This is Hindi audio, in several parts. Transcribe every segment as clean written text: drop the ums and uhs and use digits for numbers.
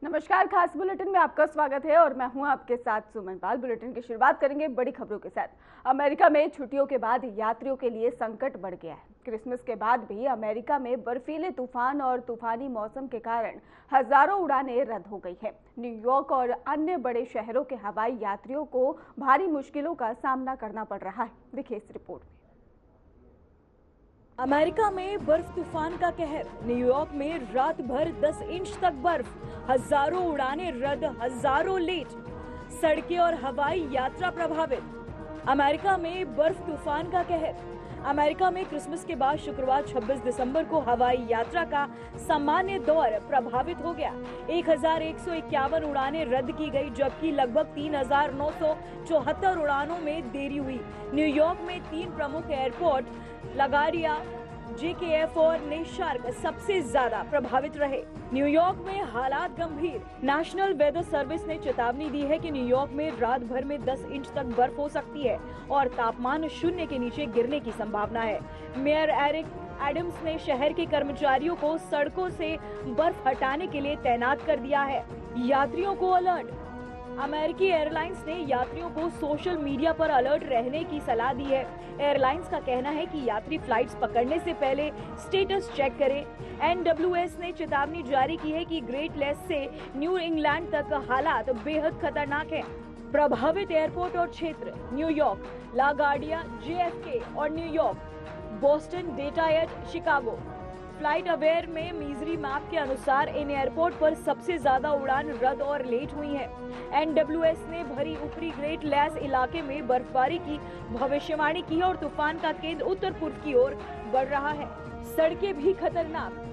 नमस्कार, खास बुलेटिन में आपका स्वागत है और मैं हूं आपके साथ सुमन पाल। बुलेटिन की शुरुआत करेंगे बड़ी खबरों के साथ। अमेरिका में छुट्टियों के बाद यात्रियों के लिए संकट बढ़ गया है। क्रिसमस के बाद भी अमेरिका में बर्फीले तूफान और तूफानी मौसम के कारण हजारों उड़ानें रद्द हो गई है। न्यूयॉर्क और अन्य बड़े शहरों के हवाई यात्रियों को भारी मुश्किलों का सामना करना पड़ रहा है। देखिए इस रिपोर्ट में। अमेरिका में बर्फ तूफान का कहर। न्यूयॉर्क में रात भर 10 इंच तक बर्फ, हजारों उड़ानें रद्द, हजारों लेट, सड़कें और हवाई यात्रा प्रभावित। अमेरिका में बर्फ तूफान का कहर। अमेरिका में क्रिसमस के बाद शुक्रवार 26 दिसंबर को हवाई यात्रा का सामान्य दौर प्रभावित हो गया। 1151 उड़ानें रद्द की गई, जबकि लगभग 3974 उड़ानों में देरी हुई। न्यूयॉर्क में 3 प्रमुख एयरपोर्ट लगाडिया, JKF और नेशार्क सबसे ज्यादा प्रभावित रहे। न्यूयॉर्क में हालात गंभीर। नेशनल वेदर सर्विस ने चेतावनी दी है कि न्यूयॉर्क में रात भर में 10 इंच तक बर्फ हो सकती है और तापमान 0 के नीचे गिरने की संभावना है। मेयर एरिक एडम्स ने शहर के कर्मचारियों को सड़कों से बर्फ हटाने के लिए तैनात कर दिया है। यात्रियों को अलर्ट। अमेरिकी एयरलाइंस ने यात्रियों को सोशल मीडिया पर अलर्ट रहने की सलाह दी है। एयरलाइंस का कहना है कि यात्री फ्लाइट्स पकड़ने से पहले स्टेटस चेक करें। NWS ने चेतावनी जारी की है कि ग्रेट लेस से न्यू इंग्लैंड तक हालात बेहद खतरनाक हैं। प्रभावित एयरपोर्ट और क्षेत्र: न्यूयॉर्क, लागार्डिया, JFK और New York, Boston, Detroit, Chicago. Flight aware में मिजरी मैप के अनुसार इन एयरपोर्ट पर सबसे ज्यादा उड़ान रद्द और लेट हुई है। NWS ने भरी ऊपरी ग्रेट लेस इलाके में बर्फबारी की भविष्यवाणी की है और तूफान का केंद्र उत्तर पूर्व की ओर बढ़ रहा है। सड़कें भी खतरनाक।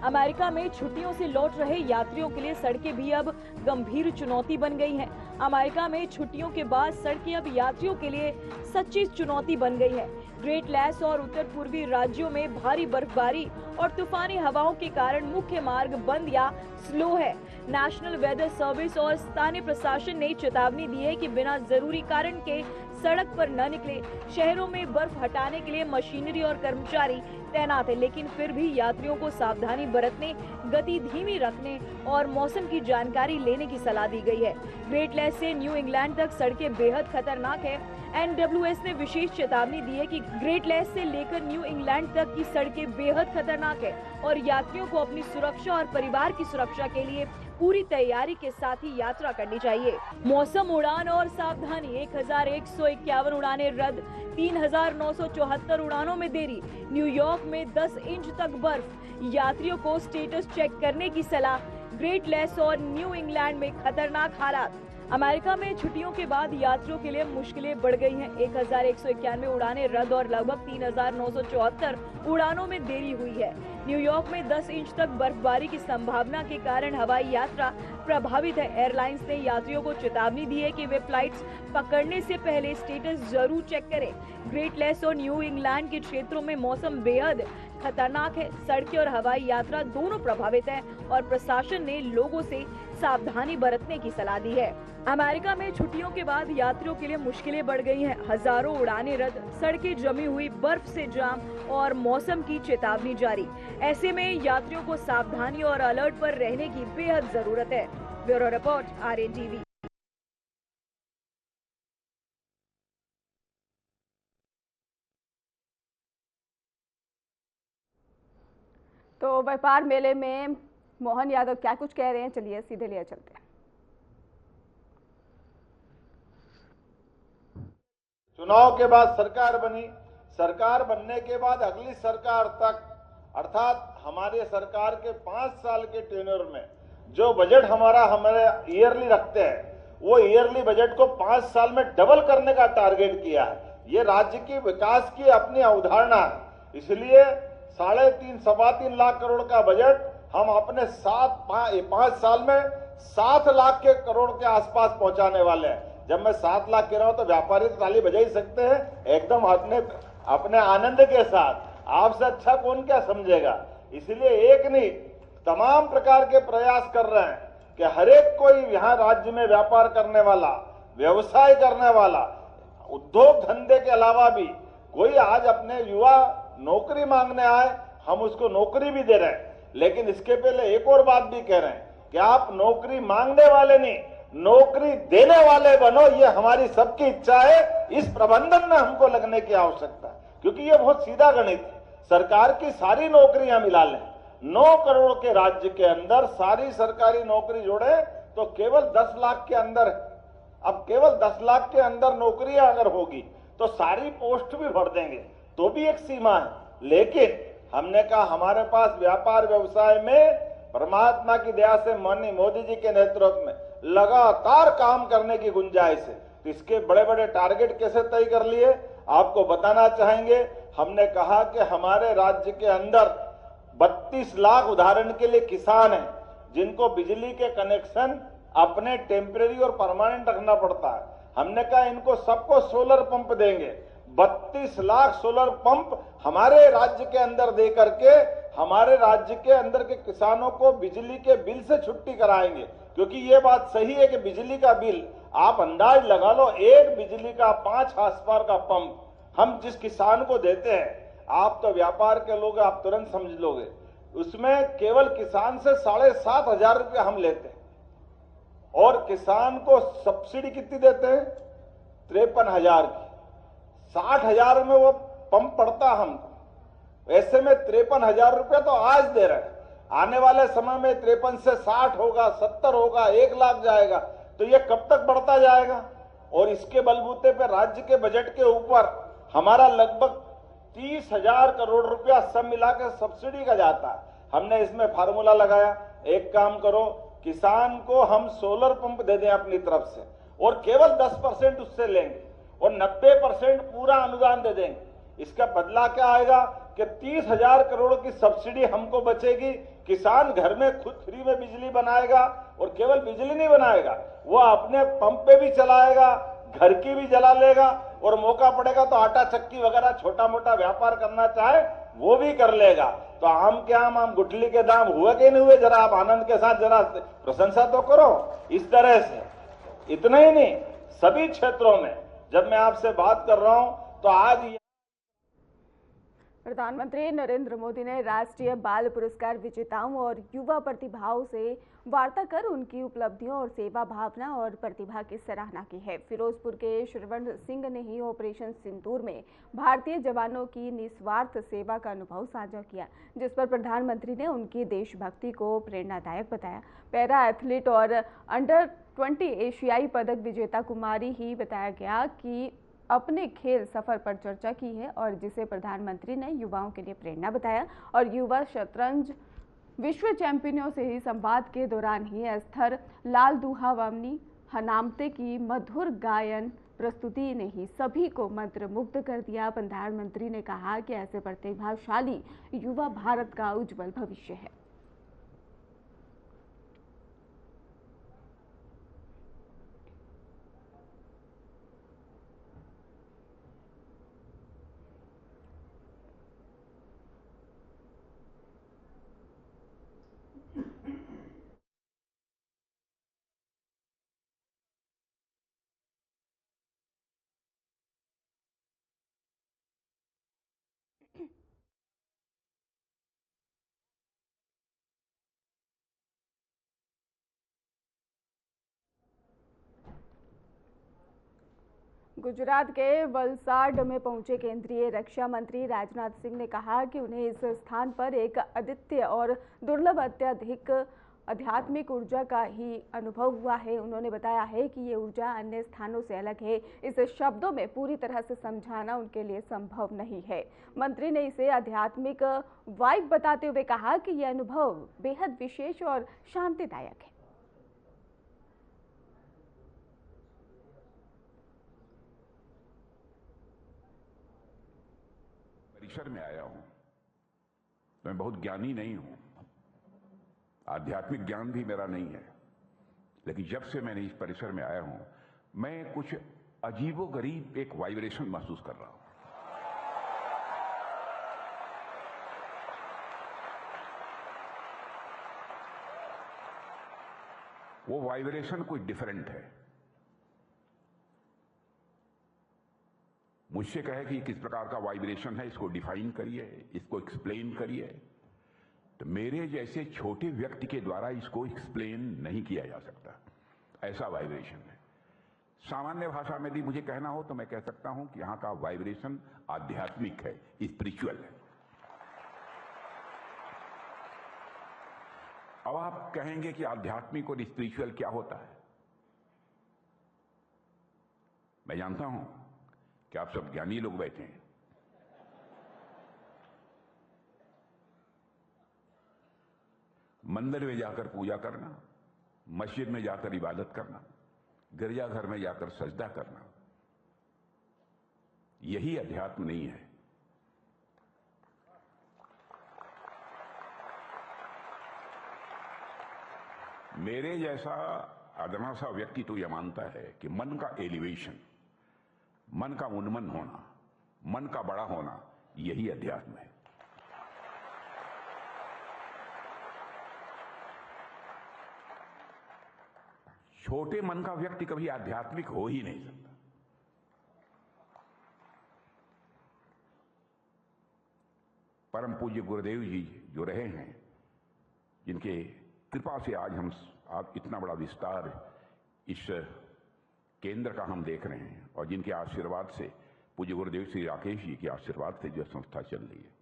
अमेरिका में छुट्टियों से लौट रहे यात्रियों के लिए सड़कें भी अब गंभीर चुनौती बन गई हैं। अमेरिका में छुट्टियों के बाद सड़कें अब यात्रियों के लिए सच्ची चुनौती बन गई है। ग्रेट लेस और उत्तर पूर्वी राज्यों में भारी बर्फबारी और तूफानी हवाओं के कारण मुख्य मार्ग बंद या स्लो है। नेशनल वेदर सर्विस और स्थानीय प्रशासन ने चेतावनी दी है कि बिना जरूरी कारण के सड़क पर न निकले। शहरों में बर्फ हटाने के लिए मशीनरी और कर्मचारी तैनात है, लेकिन फिर भी यात्रियों को सावधानी बरतने, गति धीमी रखने और मौसम की जानकारी लेने की सलाह दी गई है। ग्रेट लेस से न्यू इंग्लैंड तक सड़कें बेहद खतरनाक है। NWS ने विशेष चेतावनी दी है कि ग्रेट लेस से लेकर न्यू इंग्लैंड तक की सड़कें बेहद खतरनाक है और यात्रियों को अपनी सुरक्षा और परिवार की सुरक्षा के लिए पूरी तैयारी के साथ ही यात्रा करनी चाहिए। मौसम, उड़ान और सावधानी: 1151 उड़ानें रद्द, 3974 उड़ानों में देरी। न्यूयॉर्क में 10 इंच तक बर्फ, यात्रियों को स्टेटस चेक करने की सलाह। ग्रेट लेस और न्यू इंग्लैंड में खतरनाक हालात। अमेरिका में छुट्टियों के बाद यात्रियों के लिए मुश्किलें बढ़ गई हैं। 1191 उड़ानें रद्द और लगभग 3974 उड़ानों में देरी हुई है। न्यूयॉर्क में 10 इंच तक बर्फबारी की संभावना के कारण हवाई यात्रा प्रभावित है। एयरलाइंस ने यात्रियों को चेतावनी दी है कि वे फ्लाइट्स पकड़ने से पहले स्टेटस जरूर चेक करें। ग्रेट लेस और न्यू इंग्लैंड के क्षेत्रों में मौसम बेहद खतरनाक है। सड़कें और हवाई यात्रा दोनों प्रभावित है और प्रशासन ने लोगों से सावधानी बरतने की सलाह दी है। अमेरिका में छुट्टियों के बाद यात्रियों के लिए मुश्किलें बढ़ गई हैं। हजारों उड़ानें रद्द, सड़कें जमी हुई, बर्फ से जाम और मौसम की चेतावनी जारी। ऐसे में यात्रियों को सावधानी और अलर्ट पर रहने की बेहद जरूरत है। Bureau report, RNTV। तो व्यापार मेले में मोहन यादव क्या कुछ कह रहे हैं, चलिए सीधे लिए चलते हैं। चुनाव के बाद सरकार बनी, सरकार बनने के बाद अगली सरकार तक, अर्थात हमारे सरकार के 5 साल के टेन्योर में जो बजट हमारे ईयरली रखते हैं, वो ईयरली बजट को 5 साल में डबल करने का टारगेट किया है। ये राज्य की विकास की अपनी अवधारणा है। इसलिए 3.5 सवा 3 लाख करोड़ का बजट हम अपने 5 साल में 7 लाख के करोड़ के आसपास पहुंचाने वाले हैं। जब मैं 7 लाख कह रहा हूं तो व्यापारी तो ताली बजा ही सकते हैं एकदम अपने आनंद के साथ। आपसे अच्छा कौन क्या समझेगा। इसलिए एक नहीं, तमाम प्रकार के प्रयास कर रहे हैं कि हर एक कोई यहाँ राज्य में व्यापार करने वाला, व्यवसाय करने वाला, उद्योग धंधे के अलावा भी कोई आज अपने युवा नौकरी मांगने आए, हम उसको नौकरी भी दे रहे हैं। लेकिन इसके पहले एक और बात भी कह रहे हैं कि आप नौकरी मांगने वाले नहीं, नौकरी देने वाले बनो, ये हमारी सबकी इच्छा है। इस प्रबंधन में हमको लगने की आवश्यकता है, क्योंकि ये बहुत सीधा गणित है। सरकार की सारी नौकरियां मिला लें, 9 करोड़ के राज्य के अंदर सारी सरकारी नौकरी जोड़े तो केवल 10 लाख के अंदर है। अब केवल 10 लाख के अंदर नौकरियां अगर होगी तो सारी पोस्ट भी भर देंगे, तो भी एक सीमा है। लेकिन हमने कहा हमारे पास व्यापार व्यवसाय में परमात्मा की दया से माननीय मोदी जी के नेतृत्व में लगातार काम करने की गुंजाइश है। तो इसके बड़े बड़े टारगेट कैसे तय कर लिए आपको बताना चाहेंगे। हमने कहा कि हमारे राज्य के अंदर 32 लाख उदाहरण के लिए किसान हैं जिनको बिजली के कनेक्शन अपने टेम्परेरी और परमानेंट रखना पड़ता है। हमने कहा इनको सबको सोलर पंप देंगे। 32 लाख सोलर पंप हमारे राज्य के अंदर दे करके हमारे राज्य के अंदर के किसानों को बिजली के बिल से छुट्टी कराएंगे। क्योंकि ये बात सही है कि बिजली का बिल आप अंदाज लगा लो, एक बिजली का 5 हार्स पावर का पंप हम जिस किसान को देते हैं, आप तो व्यापार के लोग, आप तुरंत समझ लोगे, उसमें केवल किसान से 7,500 रुपया हम लेते हैं और किसान को सब्सिडी कितनी देते हैं 53,000 की। 60,000 में वो पंप पड़ता हमको, ऐसे में 53,000 रुपया तो आज दे रहे हैं। आने वाले समय में 53 से 60 होगा, 70 होगा, 1 लाख जाएगा, तो ये कब तक बढ़ता जाएगा। और इसके बलबूते पे राज्य के बजट के ऊपर हमारा लगभग 30,000 करोड़ रुपया सब मिला के सब्सिडी का जाता है। हमने इसमें फार्मूला लगाया, एक काम करो, किसान को हम सोलर पंप दे दें अपनी तरफ से और केवल 10% उससे लेंगे और 90% पूरा अनुदान दे देंगे। इसका बदला क्या आएगा कि 30,000 करोड़ की सब्सिडी हमको बचेगी। किसान घर में खुद फ्री में बिजली बनाएगा और केवल बिजली नहीं बनाएगा, वो अपने पंप पे भी चलाएगा, घर की भी जला लेगा और मौका पड़ेगा तो आटा चक्की वगैरह छोटा मोटा व्यापार करना चाहे वो भी कर लेगा। तो आम के आम गुठली के दाम हुए कि नहीं हुए, जरा आप आनंद के साथ जरा प्रशंसा तो करो। इस तरह से इतना ही नहीं, सभी क्षेत्रों में जब मैं आपसे बात कर रहा हूं तो आज प्रधानमंत्री नरेंद्र मोदी ने राष्ट्रीय बाल पुरस्कार विजेताओं और युवा प्रतिभाओं से वार्ता कर उनकी उपलब्धियों और सेवा भावना और प्रतिभा की सराहना की है। फिरोजपुर के श्रवण सिंह ने ही ऑपरेशन सिंदूर में भारतीय जवानों की निस्वार्थ सेवा का अनुभव साझा किया, जिस पर प्रधानमंत्री ने उनकी देशभक्ति को प्रेरणादायक बताया। पैरा एथलीट और अंडर 20 एशियाई पदक विजेता कुमारी ही बताया गया कि अपने खेल सफर पर चर्चा की है और जिसे प्रधानमंत्री ने युवाओं के लिए प्रेरणा बताया। और युवा शतरंज विश्व चैंपियनों से ही संवाद के दौरान ही एस्थर लाल दुहावनी हनामते की मधुर गायन प्रस्तुति ने ही सभी को मंत्रमुग्ध कर दिया। प्रधानमंत्री ने कहा कि ऐसे प्रतिभाशाली युवा भारत का उज्जवल भविष्य है। गुजरात के वलसाड में पहुंचे केंद्रीय रक्षा मंत्री राजनाथ सिंह ने कहा कि उन्हें इस स्थान पर एक अद्वितीय और दुर्लभ अत्यधिक आध्यात्मिक ऊर्जा का ही अनुभव हुआ है। उन्होंने बताया है कि ये ऊर्जा अन्य स्थानों से अलग है, इसे शब्दों में पूरी तरह से समझाना उनके लिए संभव नहीं है। मंत्री ने इसे आध्यात्मिक वाइब बताते हुए कहा कि यह अनुभव बेहद विशेष और शांतिदायक है। परिसर में आया हूं, मैं बहुत ज्ञानी नहीं हूं, आध्यात्मिक ज्ञान भी मेरा नहीं है, लेकिन जब से मैंने इस परिसर में आया हूं, मैं कुछ अजीबोगरीब एक वाइब्रेशन महसूस कर रहा हूं। वो वाइब्रेशन कुछ डिफरेंट है। मुझसे कहे कि किस प्रकार का वाइब्रेशन है, इसको डिफाइन करिए, इसको एक्सप्लेन करिए। तो मेरे जैसे छोटे व्यक्ति के द्वारा इसको एक्सप्लेन नहीं किया जा सकता, ऐसा वाइब्रेशन है। सामान्य भाषा में भी मुझे कहना हो तो मैं कह सकता हूं कि यहां का वाइब्रेशन आध्यात्मिक है, स्पिरिचुअल है। अब आप कहेंगे कि आध्यात्मिक और स्पिरिचुअल क्या होता है। मैं जानता हूं कि आप सब ज्ञानी लोग बैठे हैं। मंदिर में जाकर पूजा करना, मस्जिद में जाकर इबादत करना, गिरजाघर में जाकर सजदा करना, यही अध्यात्म नहीं है। मेरे जैसा अदना सा व्यक्ति तो यह मानता है कि मन का एलिवेशन, मन का उन्मन होना, मन का बड़ा होना, यही अध्यात्म है। छोटे मन का व्यक्ति कभी आध्यात्मिक हो ही नहीं सकता। परम पूज्य गुरुदेव जी जो रहे हैं, जिनके कृपा से आज इतना बड़ा विस्तार इस केंद्र का हम देख रहे हैं, और जिनके आशीर्वाद से, पूज्य गुरुदेव श्री राकेश जी के आशीर्वाद से जो संस्था चल रही है,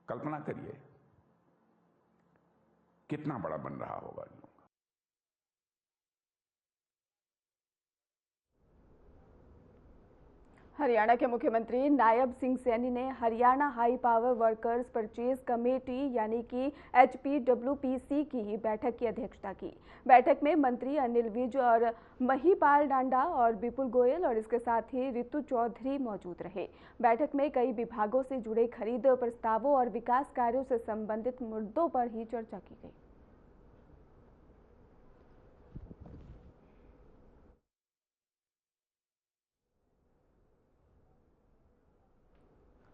कल्पना करिए कितना बड़ा बन रहा होगा। हरियाणा के मुख्यमंत्री नायब सिंह सैनी ने Haryana high power workers purchase committee यानी कि HPWPC की बैठक की अध्यक्षता की। बैठक में मंत्री अनिल विज और महिपाल डांडा और विपुल गोयल और इसके साथ ही रितु चौधरी मौजूद रहे। बैठक में कई विभागों से जुड़े खरीद प्रस्तावों और विकास कार्यों से संबंधित मुद्दों पर ही चर्चा की गई।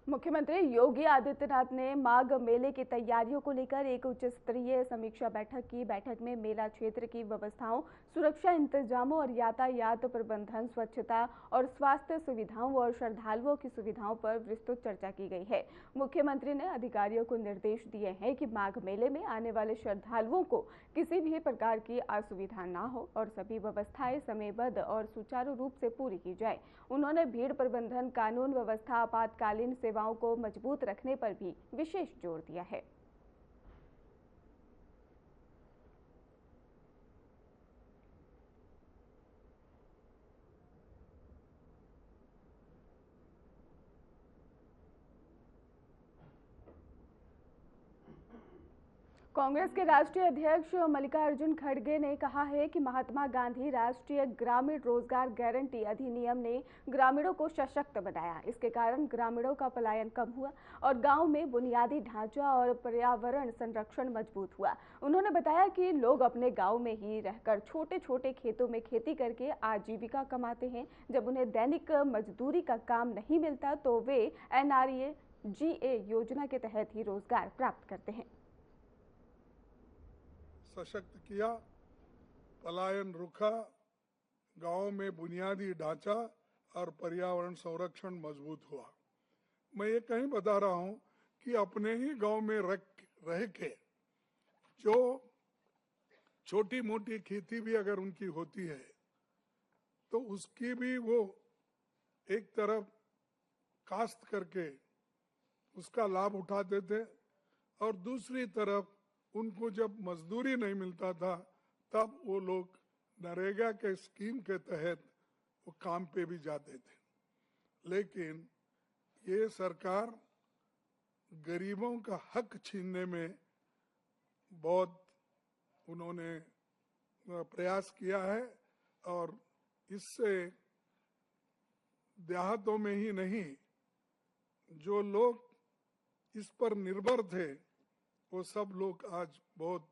मुख्यमंत्री योगी आदित्यनाथ ने माघ मेले की तैयारियों को लेकर एक उच्च स्तरीय समीक्षा बैठक की। बैठक में मेला क्षेत्र की व्यवस्थाओं, सुरक्षा इंतजामों और यातायात प्रबंधन, स्वच्छता और स्वास्थ्य सुविधाओं और श्रद्धालुओं की सुविधाओं पर विस्तृत चर्चा की गई है। मुख्यमंत्री ने अधिकारियों को निर्देश दिए हैं कि माघ मेले में आने वाले श्रद्धालुओं को किसी भी प्रकार की असुविधा न हो और सभी व्यवस्थाएं समयबद्ध और सुचारू रूप से पूरी की जाए। उन्होंने भीड़ प्रबंधन, कानून व्यवस्था, आपातकालीन सेवाओं को मजबूत रखने पर भी विशेष जोर दिया है। कांग्रेस के राष्ट्रीय अध्यक्ष मल्लिकार्जुन खड़गे ने कहा है कि महात्मा गांधी राष्ट्रीय ग्रामीण रोजगार गारंटी अधिनियम ने ग्रामीणों को सशक्त बनाया। इसके कारण ग्रामीणों का पलायन कम हुआ और गांव में बुनियादी ढांचा और पर्यावरण संरक्षण मजबूत हुआ। उन्होंने बताया कि लोग अपने गांव में ही रहकर छोटे छोटे खेतों में खेती करके आजीविका कमाते हैं। जब उन्हें दैनिक मजदूरी का काम नहीं मिलता तो वे NREGA योजना के तहत ही रोजगार प्राप्त करते हैं। सशक्त किया, पलायन रुका, गांव में बुनियादी ढांचा और पर्यावरण संरक्षण मजबूत हुआ। मैं ये कहीं बता रहा हूं कि अपने ही गांव में रह के जो छोटी मोटी खेती भी अगर उनकी होती है तो उसकी भी वो एक तरफ काश्त करके उसका लाभ उठाते थे और दूसरी तरफ उनको जब मजदूरी नहीं मिलता था तब वो लोग नरेगा के स्कीम के तहत वो काम पे भी जाते थे। लेकिन ये सरकार गरीबों का हक छीनने में बहुत उन्होंने प्रयास किया है और इससे देहातों में ही नहीं, जो लोग इस पर निर्भर थे वो सब लोग आज बहुत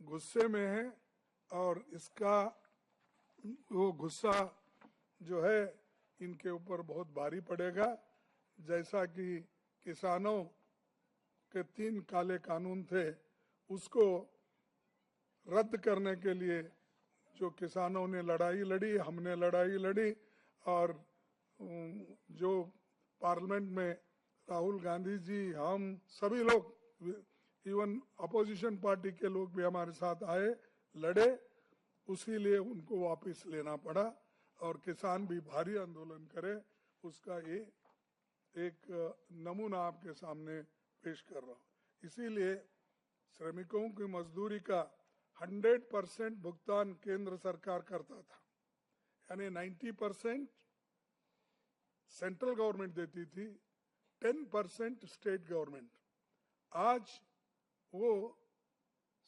गुस्से में हैं और इसका वो गुस्सा जो है इनके ऊपर बहुत भारी पड़ेगा। जैसा कि किसानों के 3 काले कानून थे उसको रद्द करने के लिए जो किसानों ने लड़ाई लड़ी, हमने लड़ाई लड़ी और जो पार्लियामेंट में राहुल गांधी जी, हम सभी लोग इवन अपोजिशन पार्टी के लोग भी हमारे साथ आए, लड़े, उसी लिए उनको वापस लेना पड़ा और किसान भी भारी आंदोलन करे। उसका ये एक नमूना आपके सामने पेश कर रहा हूँ। इसीलिए श्रमिकों की मजदूरी का 100% भुगतान केंद्र सरकार करता था, यानी 90% सेंट्रल गवर्नमेंट देती थी, 10% स्टेट गवर्नमेंट। आज वो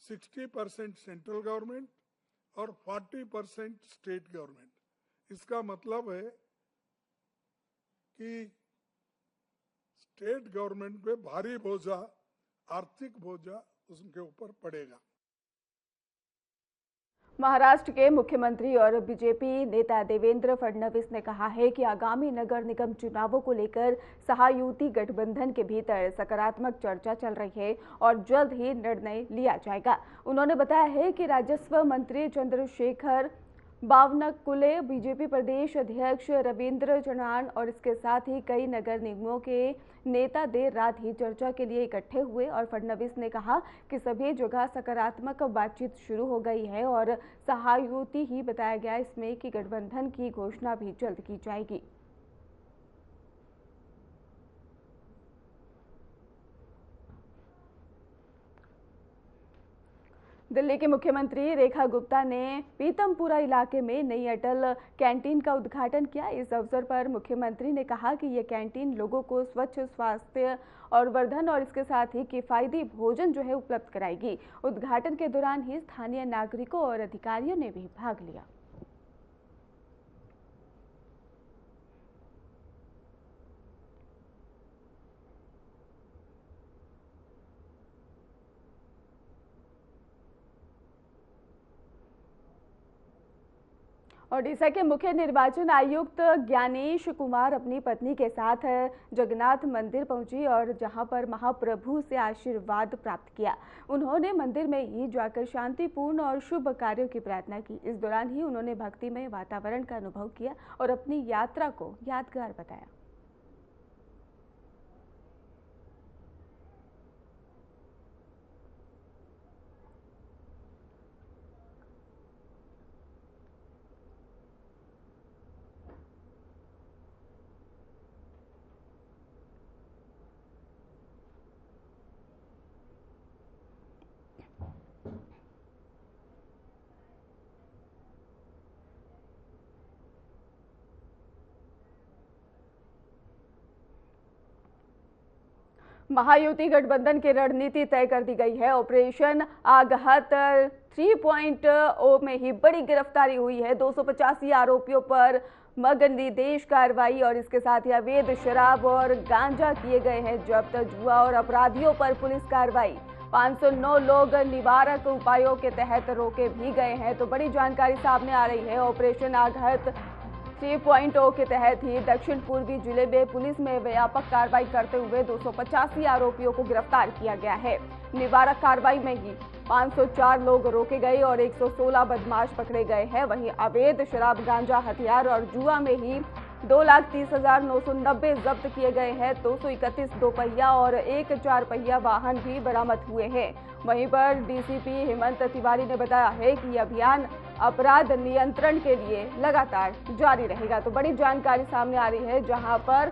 60% सेंट्रल गवर्नमेंट और 40% स्टेट गवर्नमेंट। इसका मतलब है कि स्टेट गवर्नमेंट पे भारी बोझा, आर्थिक बोझा उसके ऊपर पड़ेगा। महाराष्ट्र के मुख्यमंत्री और बीजेपी नेता देवेंद्र फडणवीस ने कहा है कि आगामी नगर निगम चुनावों को लेकर सहायुति गठबंधन के भीतर सकारात्मक चर्चा चल रही है और जल्द ही निर्णय लिया जाएगा। उन्होंने बताया है कि राजस्व मंत्री चंद्रशेखर बावनकुले, बीजेपी प्रदेश अध्यक्ष रविंद्र चौहान और इसके साथ ही कई नगर निगमों के नेता देर रात ही चर्चा के लिए इकट्ठे हुए और फडणवीस ने कहा कि सभी जगह सकारात्मक बातचीत शुरू हो गई है और सहायुति ही बताया गया इसमें कि गठबंधन की घोषणा भी जल्द की जाएगी। दिल्ली के मुख्यमंत्री रेखा गुप्ता ने पीतमपुरा इलाके में नई अटल कैंटीन का उद्घाटन किया। इस अवसर पर मुख्यमंत्री ने कहा कि यह कैंटीन लोगों को स्वच्छ स्वास्थ्य और वर्धन और इसके साथ ही किफायती भोजन जो है उपलब्ध कराएगी। उद्घाटन के दौरान ही स्थानीय नागरिकों और अधिकारियों ने भी भाग लिया। ओडिशा के मुख्य निर्वाचन आयुक्त ज्ञानेश कुमार अपनी पत्नी के साथ जगन्नाथ मंदिर पहुंची और जहां पर महाप्रभु से आशीर्वाद प्राप्त किया। उन्होंने मंदिर में ही जाकर शांतिपूर्ण और शुभ कार्यों की प्रार्थना की। इस दौरान ही उन्होंने भक्तिमय वातावरण का अनुभव किया और अपनी यात्रा को यादगार बताया। महायुति गठबंधन की रणनीति तय कर दी गई है। ऑपरेशन आगहत 3.0 में ही बड़ी गिरफ्तारी हुई है। 285 आरोपियों पर मगनिदेश कार्रवाई और इसके साथ ही अवैध शराब और गांजा किए गए हैं जब्त। जुआ और अपराधियों पर पुलिस कार्रवाई। 509 लोग निवारक उपायों के तहत रोके भी गए हैं। तो बड़ी जानकारी सामने आ रही है। ऑपरेशन आगहत 3.0 के तहत ही दक्षिण पूर्वी जिले में पुलिस में व्यापक कार्रवाई करते हुए 285 आरोपियों को गिरफ्तार किया गया है। निवारक कार्रवाई में ही 504 लोग रोके गए और 116 बदमाश पकड़े गए हैं। वहीं अवैध शराब, गांजा, हथियार और जुआ में ही 2,30,990 जब्त किए गए हैं। 231 दोपहिया और एक 4 पहिया वाहन भी बरामद हुए हैं। वहीं पर डीसीपी हेमंत तिवारी ने बताया है कि यह अभियान अपराध नियंत्रण के लिए लगातार जारी रहेगा। तो बड़ी जानकारी सामने आ रही है, जहां पर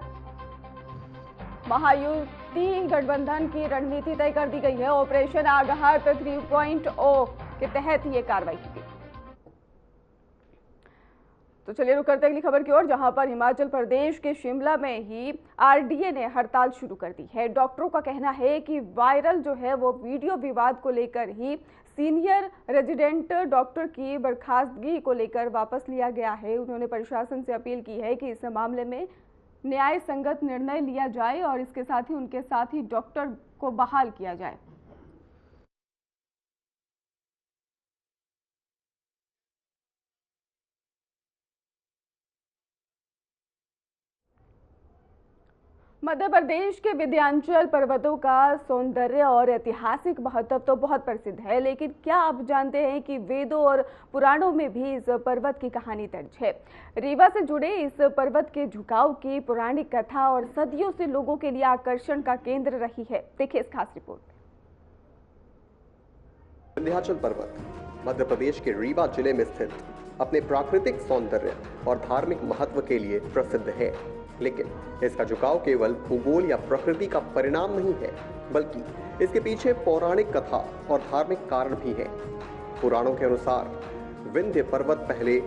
महायुति गठबंधन की रणनीति तय कर दी गई है। ऑपरेशन आगहत 3.0 के तहत ये कार्रवाई की गई। तो चलिए रुक करते अगली खबर की ओर, जहां पर हिमाचल प्रदेश के शिमला में ही आरडीए ने हड़ताल शुरू कर दी है। डॉक्टरों का कहना है कि वायरल जो है वो वीडियो विवाद को लेकर ही सीनियर रेजिडेंट डॉक्टर की बर्खास्तगी को लेकर वापस लिया गया है। उन्होंने प्रशासन से अपील की है कि इस मामले में न्याय संगत निर्णय लिया जाए और इसके साथ ही उनके साथ ही डॉक्टर को बहाल किया जाए। मध्य प्रदेश के विंध्याचल पर्वतों का सौंदर्य और ऐतिहासिक महत्व तो बहुत प्रसिद्ध है, लेकिन क्या आप जानते हैं कि वेदों और पुराणों में भी इस पर्वत की कहानी दर्ज है। रीवा से जुड़े इस पर्वत के झुकाव की पौराणिक कथा और सदियों से लोगों के लिए आकर्षण का केंद्र रही है। देखिए इस खास रिपोर्ट में। विंध्याचल पर्वत मध्य प्रदेश के रीवा जिले में स्थित अपने प्राकृतिक सौंदर्य और धार्मिक महत्व के लिए प्रसिद्ध है, लेकिन इसका झुकाव केवल भूगोल या प्रकृति का परिणाम नहीं है, बल्कि इसके पीछे पौराणिक कथा और धार्मिक कारण भी है। पुराणों के अनुसार विंध्य पर्वत पहले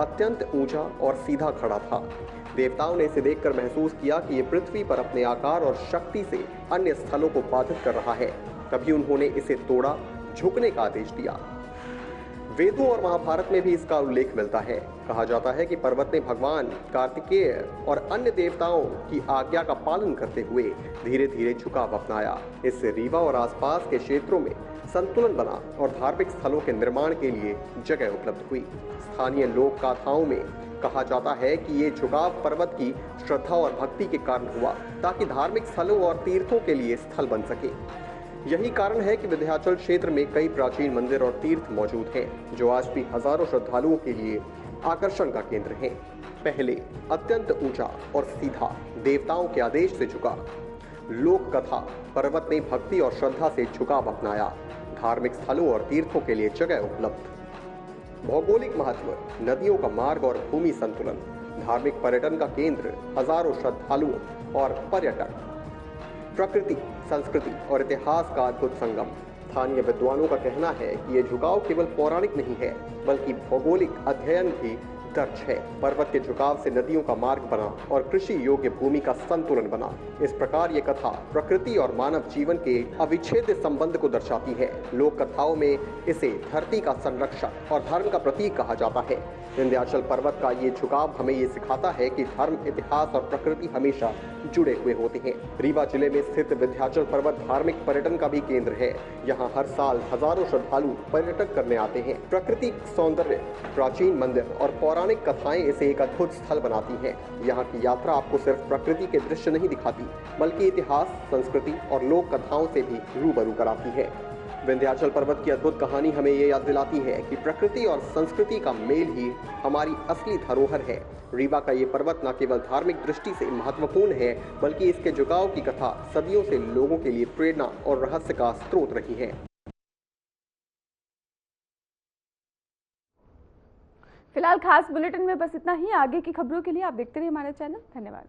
अत्यंत ऊंचा और सीधा खड़ा था। देवताओं ने इसे देखकर महसूस किया कि ये पृथ्वी पर अपने आकार और शक्ति से अन्य स्थलों को बाधित कर रहा है। तभी उन्होंने इसे तोड़ा, झुकने का आदेश दिया। वेदों और महाभारत में भी इसका उल्लेख मिलता है। कहा जाता है कि पर्वत ने भगवान कार्तिकेय और अन्य देवताओं की आज्ञा का पालन करते हुए धीरे धीरे झुकाव अपनाया। इससे रीवा और आसपास के क्षेत्रों में संतुलन बना और धार्मिक स्थलों के निर्माण के लिए जगह उपलब्ध हुई। स्थानीय लोक गाथाओं में कहा जाता है कि ये झुकाव पर्वत की श्रद्धा और भक्ति के कारण हुआ, ताकि धार्मिक स्थलों और तीर्थों के लिए स्थल बन सके। यही कारण है कि विंध्याचल क्षेत्र में कई प्राचीन मंदिर और तीर्थ मौजूद हैं, जो आज भी हजारों श्रद्धालुओं के लिए आकर्षण का केंद्र हैं। पहले अत्यंत ऊंचा और सीधा, देवताओं के आदेश से झुका। लोक कथा, पर्वत ने भक्ति और श्रद्धा से झुकाव अपनाया। धार्मिक स्थलों और तीर्थों के लिए जगह उपलब्ध। भौगोलिक महत्व, नदियों का मार्ग और भूमि संतुलन, धार्मिक पर्यटन का केंद्र, हजारों श्रद्धालुओं और पर्यटक, प्रकृति, संस्कृति और इतिहास का अद्भुत संगम। स्थानीय विद्वानों का कहना है कि यह झुकाव केवल पौराणिक नहीं है, बल्कि भौगोलिक अध्ययन भी दर्ज है। पर्वत के झुकाव से नदियों का मार्ग बना और कृषि योग्य भूमि का संतुलन बना। इस प्रकार ये कथा प्रकृति और मानव जीवन के अविच्छेद्य संबंध को दर्शाती है। लोक कथाओं में इसे धरती का संरक्षक और धर्म का प्रतीक कहा जाता है। विंध्याचल पर्वत का ये झुकाव हमें ये सिखाता है कि धर्म, इतिहास और प्रकृति हमेशा जुड़े हुए होते हैं। रीवा जिले में स्थित विंध्याचल पर्वत धार्मिक पर्यटन का भी केंद्र है। यहाँ हर साल हजारों श्रद्धालु पर्यटन करने आते हैं। प्राकृतिक सौंदर्य, प्राचीन मंदिर और पौराणिक कथाएं इसे एक अद्भुत स्थल बनाती हैं। यहाँ की यात्रा आपको सिर्फ प्रकृति के दृश्य नहीं दिखाती, बल्कि इतिहास, संस्कृति और लोक कथाओं से भी रूबरू कराती है। विंध्याचल पर्वत की अद्भुत कहानी हमें ये याद दिलाती है कि प्रकृति और संस्कृति का मेल ही हमारी असली धरोहर है। रीवा का ये पर्वत न केवल धार्मिक दृष्टि से महत्वपूर्ण है, बल्कि इसके झुकाव की कथा सदियों से लोगों के लिए प्रेरणा और रहस्य का स्रोत रही है। फिलहाल खास बुलेटिन में बस इतना ही। आगे की खबरों के लिए आप देखते रहिए हमारा चैनल। धन्यवाद।